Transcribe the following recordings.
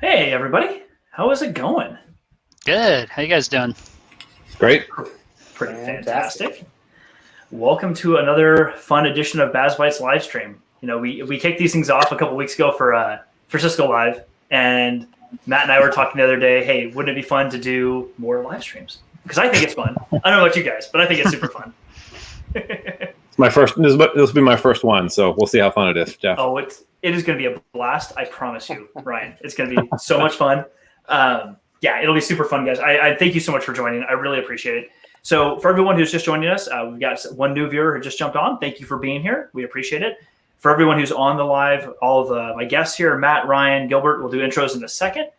Hey, everybody. How is it going? Good. How you guys doing? Great. Pretty fantastic. Welcome to another fun edition of BAS Bytes live stream. You know, we kicked these things off a couple weeks ago for Cisco Live, and Matt and I were talking the other day. Hey, wouldn't it be fun to do more live streams? Because I think it's fun. I don't know about you guys, but I think it's super fun. It's my first. This will be my first one, so we'll see how fun it is, Jeff. Oh, it is going to be a blast. I promise you, Ryan. It's going to be so much fun. Yeah, it'll be super fun, guys. I thank you so much for joining. I really appreciate it. So for everyone who's just joining us, we've got one new viewer who just jumped on. Thank you for being here. We appreciate it. For everyone who's on the live, all of my guests here, Matt, Ryan, Gilbert, we'll do intros in a second.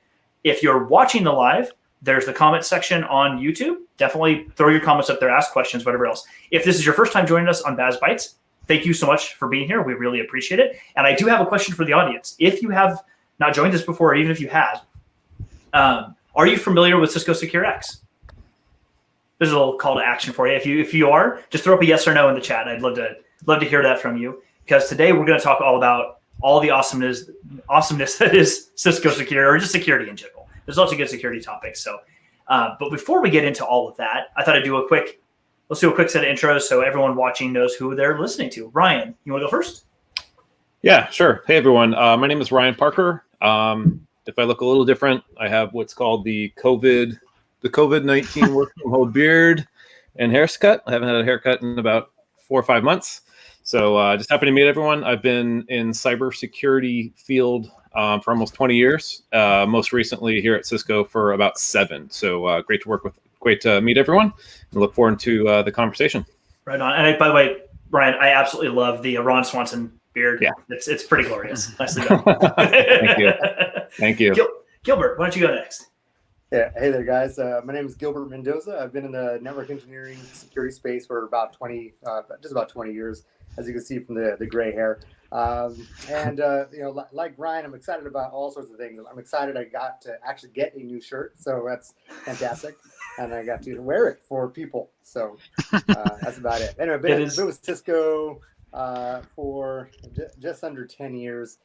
If you're watching the live, there's the comment section on YouTube. Definitely throw your comments up there, ask questions, whatever else. If this is your first time joining us on BAS Bytes, thank you so much for being here. We really appreciate it. And I do have a question for the audience. If you have not joined us before, or even if you have, are you familiar with Cisco Secure X? There's a little call to action for you. If you are, just throw up a yes or no in the chat. I'd love to hear that from you, because today we're going to talk all about all the awesomeness that is Cisco Secure, or just security in general. There's lots of good security topics. So, but before we get into all of that, I thought I'd do let's do a quick set of intros so everyone watching knows who they're listening to. Ryan, you want to go first? Yeah, sure. Hey, everyone. My name is Ryan Parker. If I look a little different, I have what's called the COVID-19 work from home beard and haircut. I haven't had a haircut in about 4 or 5 months. So just happy to meet everyone. I've been in cybersecurity field for almost 20 years. Most recently here at Cisco for about 7. So great to meet everyone, and look forward to the conversation. Right on. And by the way, Ryan, I absolutely love the Ron Swanson beard. Yeah, it's pretty glorious. Nicely done. Thank you. Gilbert, why don't you go next? Yeah, hey there, guys. My name is Gilbert Mendoza. I've been in the network engineering security space for about 20 years, as you can see from the gray hair. Like Ryan, I'm excited about all sorts of things. I'm excited I got to actually get a new shirt, so that's fantastic, and I got to wear it for people. So that's about it. Anyway, I've been with Cisco for just under 10 years,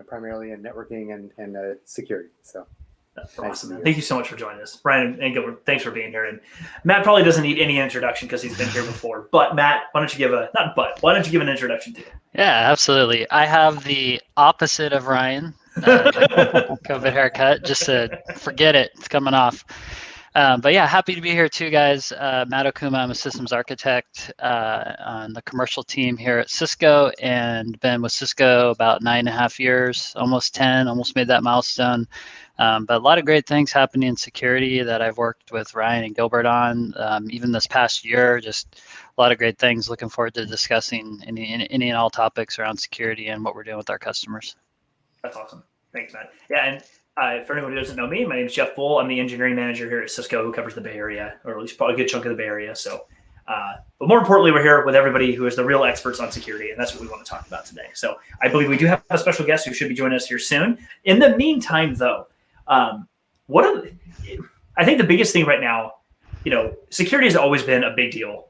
primarily in networking and security. So. Awesome. Thank you so much for joining us. Ryan and Gilbert, thanks for being here. And Matt probably doesn't need any introduction because he's been here before. But Matt, why don't you give an introduction to you? Yeah, absolutely. I have the opposite of Ryan, the COVID haircut, just to forget it. It's coming off. But yeah, happy to be here too, guys. Matt Okuma, I'm a systems architect on the commercial team here at Cisco, and been with Cisco about 9.5 years, almost 10, almost made that milestone. But a lot of great things happening in security that I've worked with Ryan and Gilbert on, even this past year, just a lot of great things. Looking forward to discussing any and all topics around security and what we're doing with our customers. That's awesome. Thanks, Matt. Yeah, and for anyone who doesn't know me, my name is Jeff Bull. I'm the engineering manager here at Cisco, who covers the Bay Area, or at least probably a good chunk of the Bay Area. So, but more importantly, we're here with everybody who is the real experts on security, and that's what we want to talk about today. So I believe we do have a special guest who should be joining us here soon. In the meantime, though, I think the biggest thing right now, security has always been a big deal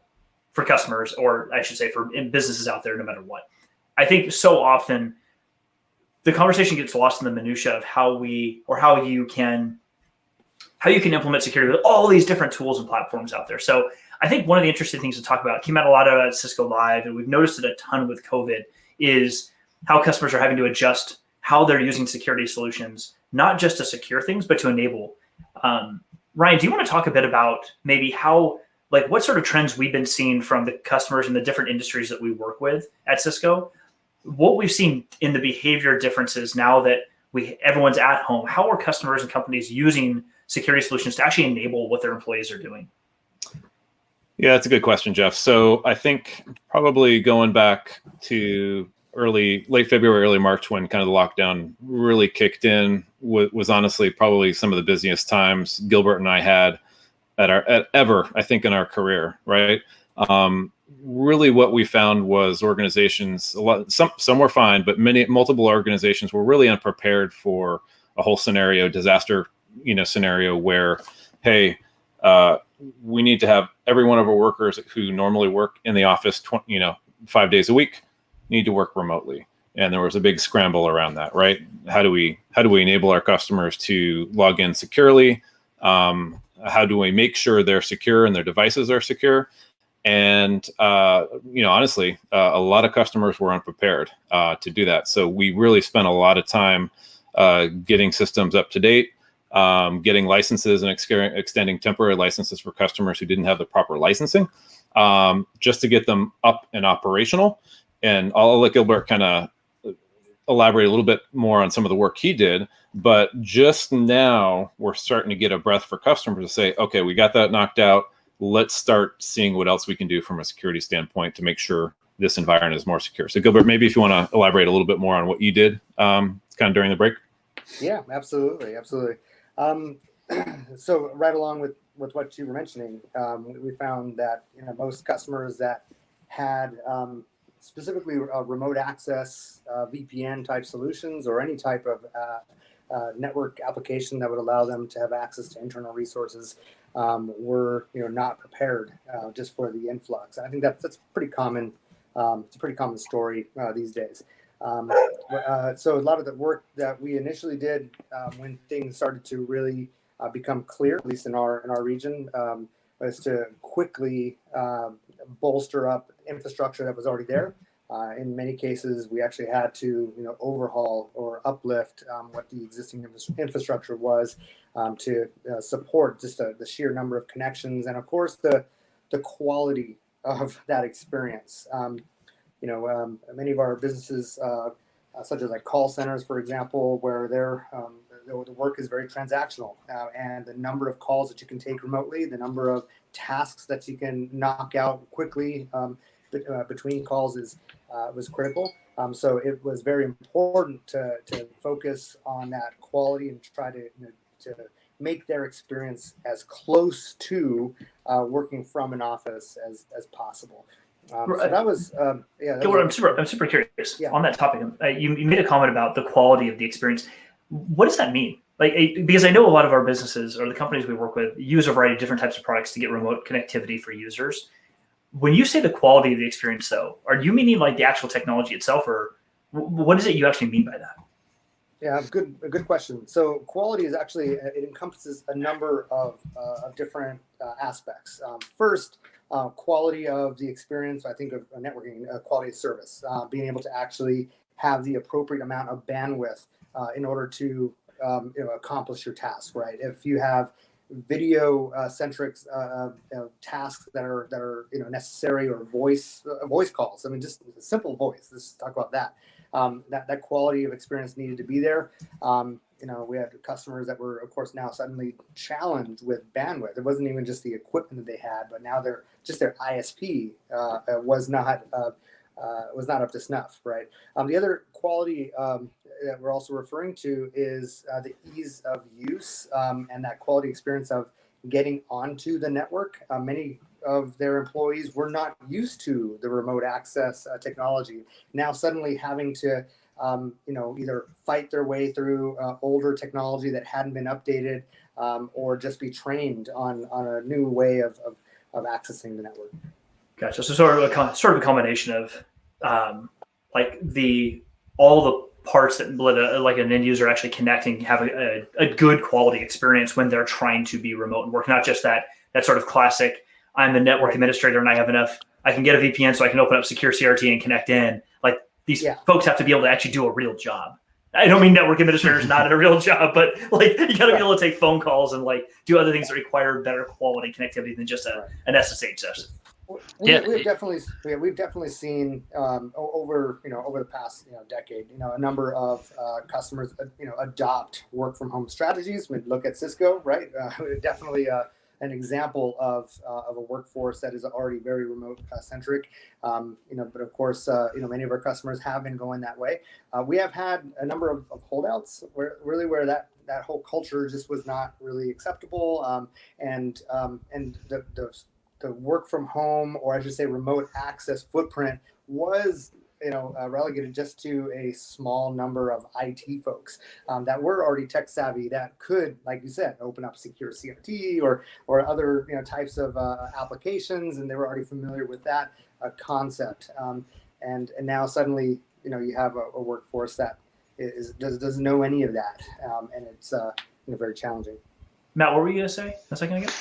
for customers, or I should say for businesses out there, no matter what. I think so often the conversation gets lost in the minutia of how you can implement security with all these different tools and platforms out there. So I think one of the interesting things to talk about came out a lot at Cisco Live, and we've noticed it a ton with COVID, is how customers are having to adjust how they're using security solutions, not just to secure things, but to enable. Ryan, do you want to talk a bit about maybe what sort of trends we've been seeing from the customers in the different industries that we work with at Cisco? What we've seen in the behavior differences now that everyone's at home, how are customers and companies using security solutions to actually enable what their employees are doing? Yeah, that's a good question, Jeff. So I think probably going back to late February, early March, when kind of the lockdown really kicked in, was honestly probably some of the busiest times Gilbert and I had ever, I think, in our career, right? Really what we found was organizations, some were fine, but multiple organizations were really unprepared for a whole disaster scenario where, hey, we need to have every one of our workers who normally work in the office 5 days a week need to work remotely. and there was a big scramble around that, right? How do we enable our customers to log in securely? How do we make sure they're secure and their devices are secure? And honestly, a lot of customers were unprepared to do that. So we really spent a lot of time getting systems up to date, getting licenses and extending temporary licenses for customers who didn't have the proper licensing, just to get them up and operational. And I'll let Gilbert kind of elaborate a little bit more on some of the work he did. But just now we're starting to get a breath for customers to say, okay, we got that knocked out. Let's start seeing what else we can do from a security standpoint to make sure this environment is more secure. So Gilbert, maybe if you want to elaborate a little bit more on what you did kind of during the break. Yeah, absolutely. So right along with what you were mentioning, we found that most customers that had specifically remote access VPN type solutions or any type of network application that would allow them to have access to internal resources were not prepared just for the influx. I think that's pretty common. It's a pretty common story these days. So a lot of the work that we initially did when things started to really become clear, at least in our region, was to quickly bolster up infrastructure that was already there. In many cases, we actually had to overhaul or uplift what the existing infrastructure was to support just the sheer number of connections and, of course, the quality of that experience. Many of our businesses, such as like call centers, for example, where the work is very transactional, and the number of calls that you can take remotely, the number of tasks that you can knock out quickly between calls was critical. So it was very important to focus on that quality and try to make their experience as close to working from an office as possible. So that was Gilbert, I'm super curious on that topic. You made a comment about the quality of the experience. What does that mean? Because I know a lot of our businesses or the companies we work with use a variety of different types of products to get remote connectivity for users. When you say the quality of the experience, though, are you meaning like the actual technology itself, or what is it you actually mean by that? Yeah, a good question. So quality is actually, it encompasses a number of different aspects. First, quality of the experience, I think of networking, quality of service, being able to actually have the appropriate amount of bandwidth in order to accomplish your task, right? If you have video centric tasks that are necessary, or voice calls, I mean, just simple voice, let's talk about that. That quality of experience needed to be there. We had customers that were, of course, now suddenly challenged with bandwidth. It wasn't even just the equipment that they had, but now their ISP was not up to snuff, right? The other quality that we're also referring to is the ease of use and that quality experience of getting onto the network. Many of their employees were not used to the remote access technology. Now suddenly having to either fight their way through older technology that hadn't been updated, or just be trained on a new way of accessing the network. Gotcha. So sort of a combination of all the parts that let like an end user actually connecting have a good quality experience when they're trying to be remote and work, not just that sort of classic, I'm the network administrator and I have enough, I can get a VPN so I can open up secure CRT and connect in. Like these folks have to be able to actually do a real job. I don't mean network administrators not at a real job, but like you got to be able to take phone calls and like do other things that require better quality connectivity than just an SSH session. We've definitely seen over the past decade a number of customers adopt work from home strategies. We look at Cisco, right? Definitely an example of a workforce that is already very remote centric. But of course, many of our customers have been going that way. We have had a number of holdouts where that whole culture just was not really acceptable, and the work from home, or I should say remote access footprint, was relegated just to a small number of IT folks that were already tech savvy, that could, like you said, open up secure CRT or other types of applications, and they were already familiar with that concept. And now suddenly you have a workforce that doesn't know any of that, and it's very challenging. Matt, what were you going to say a second ago?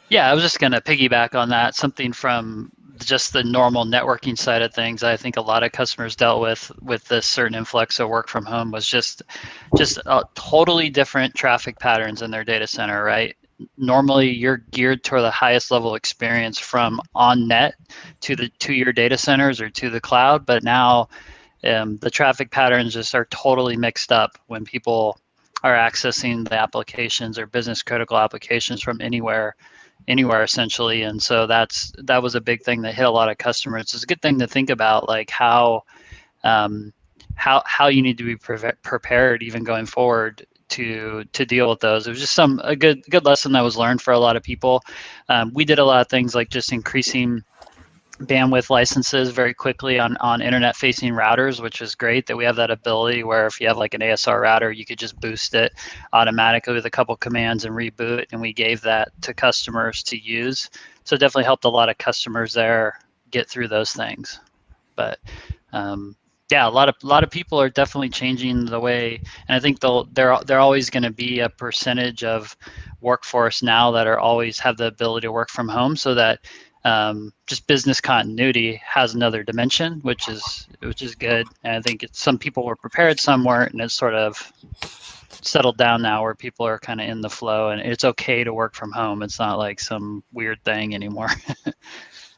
Yeah, I was just going to piggyback on that. Something from just the normal networking side of things, I think a lot of customers dealt with this certain influx of work from home was just totally different traffic patterns in their data center, right? Normally, you're geared toward the highest level experience from on net to your data centers or to the cloud, but now the traffic patterns just are totally mixed up when people are accessing the applications or business critical applications from anywhere essentially. And so that was a big thing that hit a lot of customers. It's a good thing to think about, like how you need to be prepared even going forward to deal with those. It was just a good lesson that was learned for a lot of people. We did a lot of things like just increasing bandwidth licenses very quickly on internet facing routers, which is great that we have that ability where if you have like an ASR router, you could just boost it automatically with a couple commands and reboot. And we gave that to customers to use. So it definitely helped a lot of customers there get through those things. But yeah, a lot of people are definitely changing the way, and I think they're always going to be a percentage of workforce now that are always have the ability to work from home, so that just business continuity has another dimension, which is good. And I think some people were prepared, some weren't, and it's sort of settled down now where people are kind of in the flow, and it's okay to work from home. It's not like some weird thing anymore.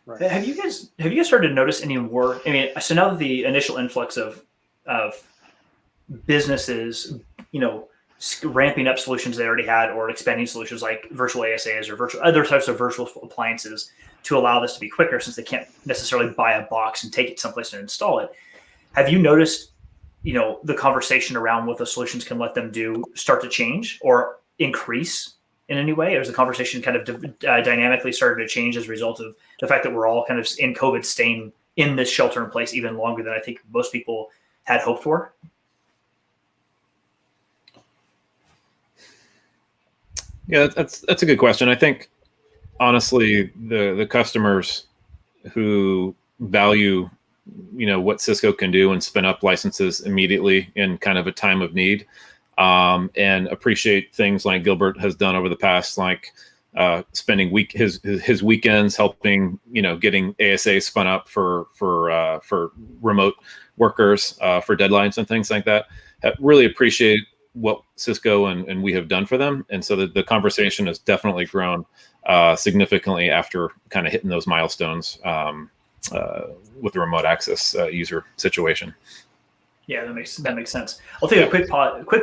Right. Have you guys started to notice any more? I mean, so now that the initial influx of businesses, ramping up solutions they already had or expanding solutions like virtual ASAs or other types of virtual appliances to allow this to be quicker, since they can't necessarily buy a box and take it someplace and install it. Have you noticed, the conversation around what the solutions can let them do start to change or increase in any way? Or is the conversation kind of dynamically started to change as a result of the fact that we're all kind of in COVID staying in this shelter in place even longer than I think most people had hoped for? Yeah, that's a good question. I think honestly, the customers who value, what Cisco can do and spin up licenses immediately in kind of a time of need, and appreciate things like Gilbert has done over the past, like spending his weekends helping, getting ASA spun up for remote workers for deadlines and things like that. Really appreciate what Cisco and we have done for them. And so the conversation has definitely grown significantly after kind of hitting those milestones with the remote access user situation. Yeah, that makes sense. I'll take a quick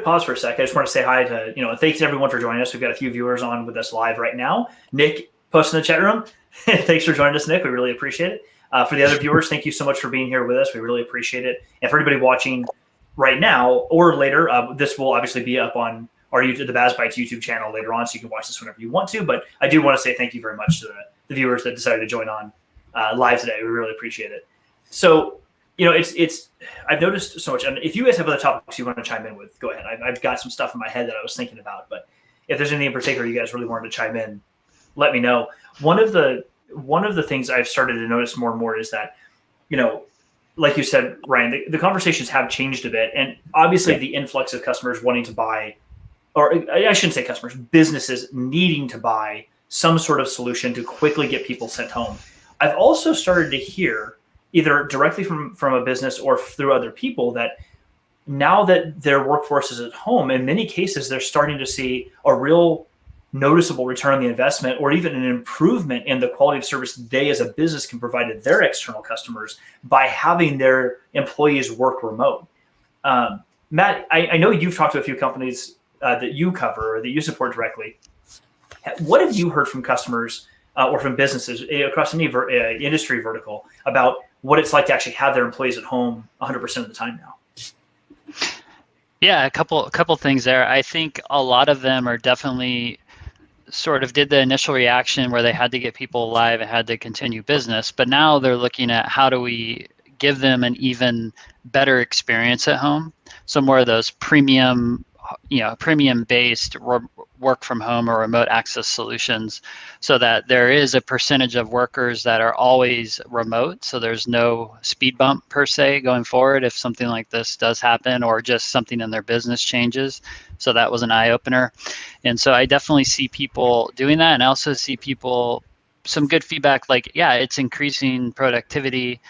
pause for a sec. I just want to say hi to, thanks everyone for joining us. We've got a few viewers on with us live right now. Nick posted in the chat room. Thanks for joining us, Nick. We really appreciate it. For the other viewers, thank you so much for being here with us. We really appreciate it. And for anybody watching right now or later, this will obviously be up on our the BAS Bytes YouTube channel later on, so you can watch this whenever you want to. But I do want to say thank you very much to the viewers that decided to join on live today. We really appreciate it. So, it's I've noticed so much. And if you guys have other topics you want to chime in with, go ahead. I've got some stuff in my head that I was thinking about. But if there's anything in particular you guys really wanted to chime in, let me know. One of the things I've started to notice more and more is that, like you said, Ryan, the conversations have changed a bit. And obviously the influx of customers wanting to buy, or I shouldn't say customers, businesses needing to buy some sort of solution to quickly get people sent home. I've also started to hear, either directly from a business or through other people, that now that their workforce is at home, in many cases, they're starting to see a real noticeable return on the investment, or even an improvement in the quality of service they as a business can provide to their external customers by having their employees work remote. Matt, I know you've talked to a few companies that you cover or that you support directly. What have you heard from customers or from businesses across any industry vertical about what it's like to actually have their employees at home 100% of the time now? Yeah, a couple things there. I think a lot of them are definitely sort of did the initial reaction where they had to get people live and had to continue business, but now they're looking at how do we give them an even better experience at home. So more of those premium, premium-based work from home or remote access solutions, so that there is a percentage of workers that are always remote. So there's no speed bump per se going forward if something like this does happen, or just something in their business changes. So that was an eye-opener. And so I definitely see people doing that, and I also see people, some good feedback, like, yeah, it's increasing productivity,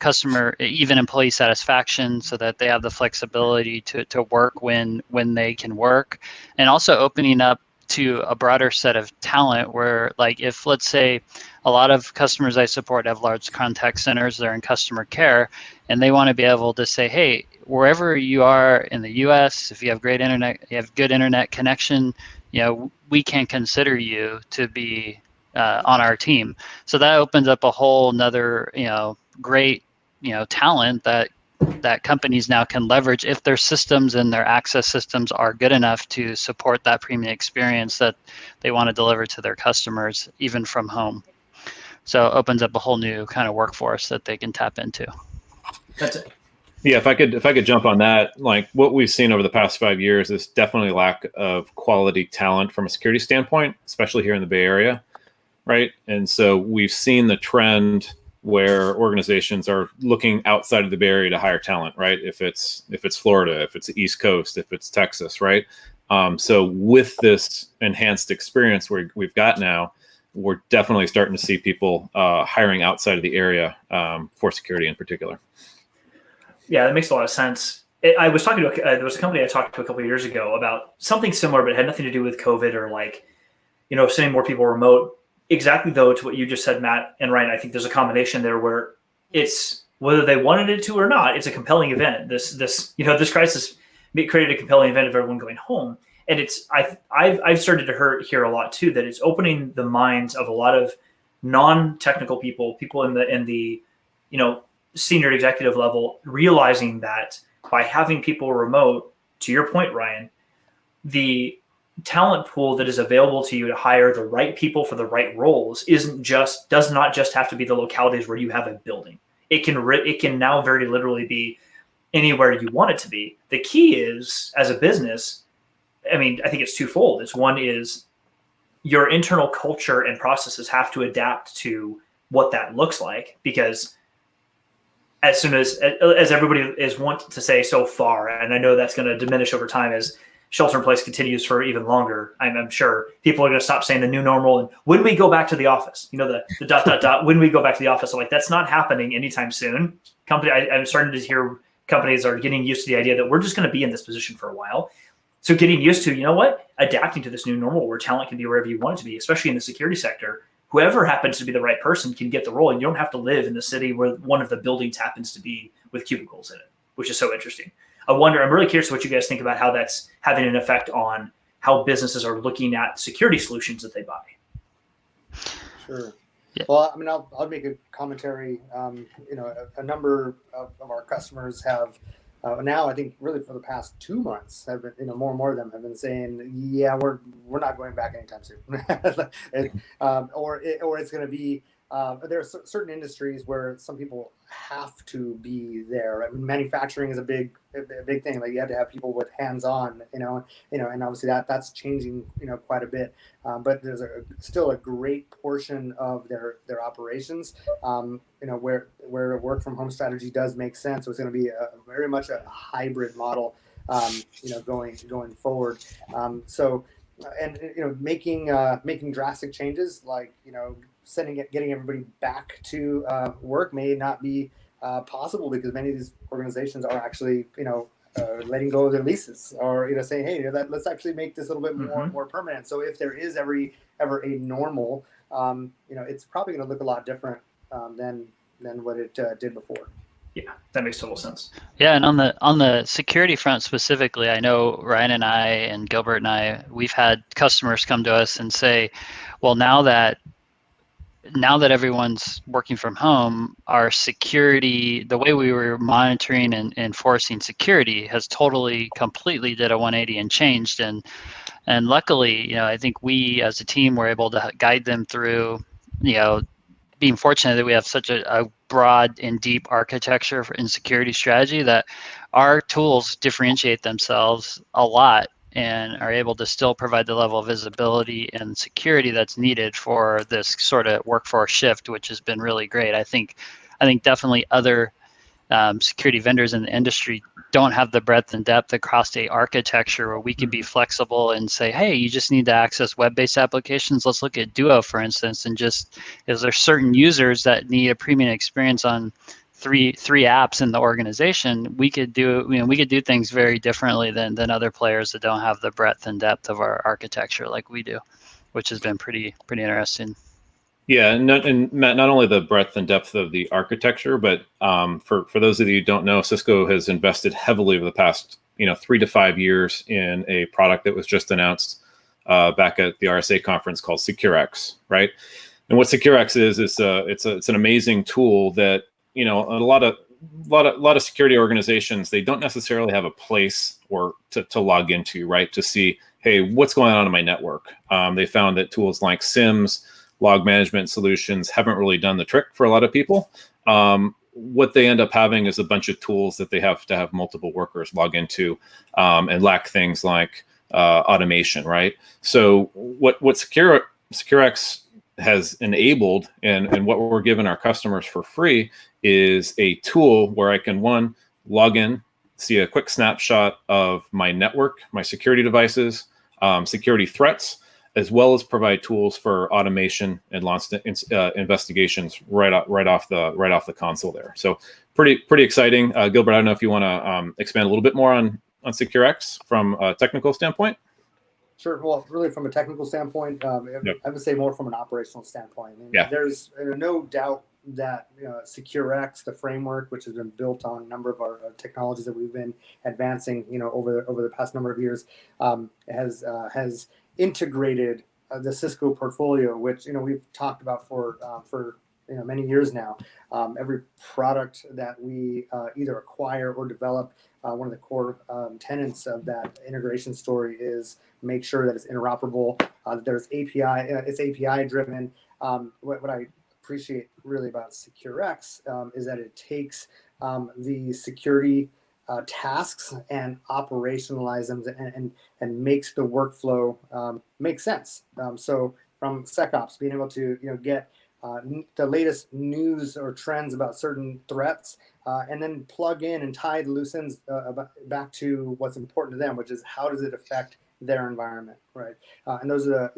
customer, even employee satisfaction, so that they have the flexibility to work when they can work, and also opening up to a broader set of talent where, like, if, let's say, a lot of customers I support have large contact centers, they're in customer care, and they want to be able to say, hey, wherever you are in the US, if you have great internet, you have good internet connection, we can consider you to be on our team. So that opens up a whole nother, great, talent that companies now can leverage if their systems and their access systems are good enough to support that premium experience that they want to deliver to their customers, even from home. So it opens up a whole new kind of workforce that they can tap into. That's it. Yeah, if I could jump on that, like what we've seen over the past 5 years is definitely lack of quality talent from a security standpoint, especially here in the Bay Area, right? And so we've seen the trend where organizations are looking outside of the Bay Area to hire talent, right? If it's Florida, if it's the East Coast, if it's Texas, right? So with this enhanced experience we've got now, we're definitely starting to see people hiring outside of the area for security in particular. Yeah, that makes a lot of sense. I was talking to there was a company I talked to a couple of years ago about something similar, but it had nothing to do with COVID or like, sending more people remote. Exactly, though, to what you just said, Matt and Ryan, I think there's a combination there where it's, whether they wanted it to or not, it's a compelling event. This crisis created a compelling event of everyone going home, and it's I've started to hear a lot too, that it's opening the minds of a lot of non-technical people in the senior executive level, realizing that by having people remote, to your point, Ryan, the talent pool that is available to you to hire the right people for the right roles does not just have to be the localities where you have a building. It can now very literally be anywhere you want it to be. The key is, as a business, I think it's twofold. It's one is your internal culture and processes have to adapt to what that looks like, because as soon as everybody is want to say so far, and I know that's going to diminish over time as shelter in place continues for even longer, I'm sure people are going to stop saying the new normal and when we go back to the office, the ... when we go back to the office. So like, that's not happening anytime soon. I'm starting to hear companies are getting used to the idea that we're just going to be in this position for a while. So getting used to, adapting to this new normal where talent can be wherever you want it to be, especially in the security sector. Whoever happens to be the right person can get the role, and you don't have to live in the city where one of the buildings happens to be with cubicles in it, which is so interesting. I'm really curious what you guys think about how that's having an effect on how businesses are looking at security solutions that they buy. Sure. Yeah. Well, I'll make a commentary. A number of our customers have now, I think really for the past 2 months, have been, more and more of them have been saying, yeah, we're not going back anytime soon. Or it's going to be, there are certain industries where some people have to be there. Manufacturing is a big thing. Like, you have to have people with hands-on, and obviously that's changing, quite a bit. But there's still a great portion of their operations, where a work from home strategy does make sense. So it's going to be very much a hybrid model, going forward. Making drastic changes, like, getting everybody back to work may not be possible, because many of these organizations are actually, letting go of their leases, or saying, hey, let's actually make this a little bit more permanent. So if there is ever a normal, it's probably going to look a lot different than what it did before. Yeah, that makes total sense. Yeah, and on the security front specifically, I know Ryan and I and Gilbert and I, we've had customers come to us and say, well, now that everyone's working from home, our security, the way we were monitoring and enforcing security has completely did a 180 and changed. And luckily, I think we as a team were able to guide them through, being fortunate that we have such a broad and deep architecture in security strategy, that our tools differentiate themselves a lot and are able to still provide the level of visibility and security that's needed for this sort of workforce shift, which has been really great. I think definitely other security vendors in the industry don't have the breadth and depth across a architecture where we can be flexible and say, hey, you just need to access web-based applications. Let's look at Duo, for instance, and just, is there certain users that need a premium experience on three apps in the organization? We could do, we could do things very differently than other players that don't have the breadth and depth of our architecture like we do, which has been pretty interesting. Yeah, and Matt, not only the breadth and depth of the architecture, but for those of you who don't know, Cisco has invested heavily over the past 3 to 5 years in a product that was just announced back at the RSA conference called SecureX, right? And what SecureX is it's an amazing tool that a lot of security organizations, they don't necessarily have a place or to log into, right? To see, hey, what's going on in my network? They found that tools like SIMs, log management solutions, haven't really done the trick for a lot of people. What they end up having is a bunch of tools that they have to have multiple workers log into, and lack things like automation, right? So what SecureX has enabled, and what we're giving our customers for free, is a tool where I can, one, log in, see a quick snapshot of my network, my security devices, security threats, as well as provide tools for automation and investigations right off the console there. So pretty exciting. Gilbert, I don't know if you want to expand a little bit more on SecureX from a technical standpoint. Sure. Well, really, from a technical standpoint, Yep. I would say more from an operational standpoint. Yeah. There's no doubt that SecureX, the framework, which has been built on a number of our technologies that we've been advancing, over the past number of years, has integrated the Cisco portfolio, which we've talked about for many years now. Every product that we either acquire or develop, one of the core tenets of that integration story is make sure that it's interoperable. There's API, it's API driven. What I appreciate really about SecureX is that it takes the security tasks and operationalize them and makes the workflow make sense. So from SecOps, being able to get the latest news or trends about certain threats, and then plug in and tie the loose ends back to what's important to them, which is how does it affect their environment, right? And those are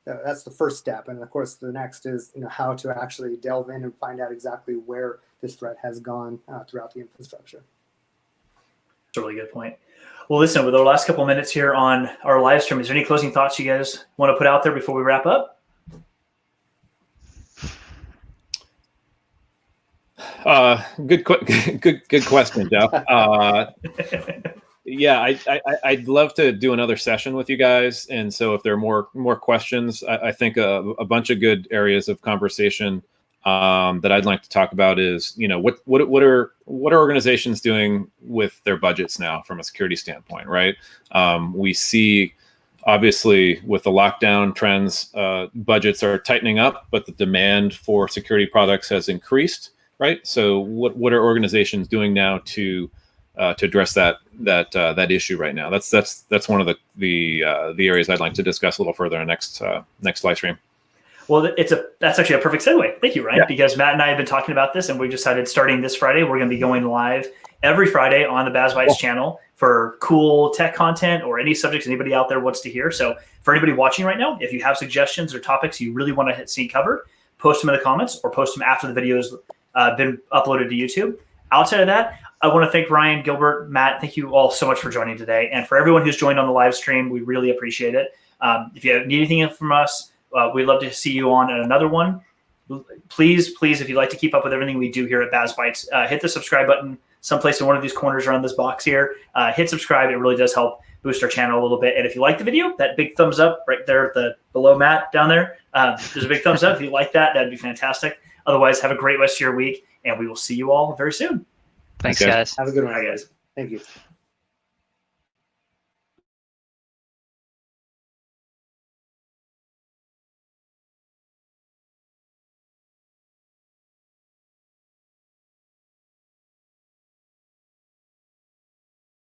that's the first step. And of course, the next is how to actually delve in and find out exactly where this threat has gone throughout the infrastructure. That's a really good point. Well, listen, with our last couple of minutes here on our live stream, is there any closing thoughts you guys want to put out there before we wrap up? Good question, Jeff. Yeah, I'd love to do another session with you guys, and so if there are more questions, I think a bunch of good areas of conversation that I'd like to talk about is what are organizations doing with their budgets now from a security standpoint, right? We see obviously with the lockdown trends, budgets are tightening up, but the demand for security products has increased, right? So what are organizations doing now to address that issue right now? That's one of the areas I'd like to discuss a little further in next live stream. Well, that's actually a perfect segue. Thank you, Ryan, because Matt and I have been talking about this, and we decided starting this Friday, we're going to be going live every Friday on the BAS Bytes channel for cool tech content or any subjects anybody out there wants to hear. So for anybody watching right now, if you have suggestions or topics you really want to see covered, post them in the comments or post them after the video's been uploaded to YouTube. Outside of that, I want to thank Ryan, Gilbert, Matt. Thank you all so much for joining today. And for everyone who's joined on the live stream, we really appreciate it. If you need anything from us, we'd love to see you on another one. Please, if you'd like to keep up with everything we do here at BAS Bytes, hit the subscribe button someplace in one of these corners around this box here. Hit subscribe. It really does help boost our channel a little bit. And if you like the video, that big thumbs up right there below Matt down there, there's a big thumbs up. If you like that, that'd be fantastic. Otherwise, have a great rest of your week, and we will see you all very soon. Thanks, guys. Have a good one, Bye, guys. Thank you.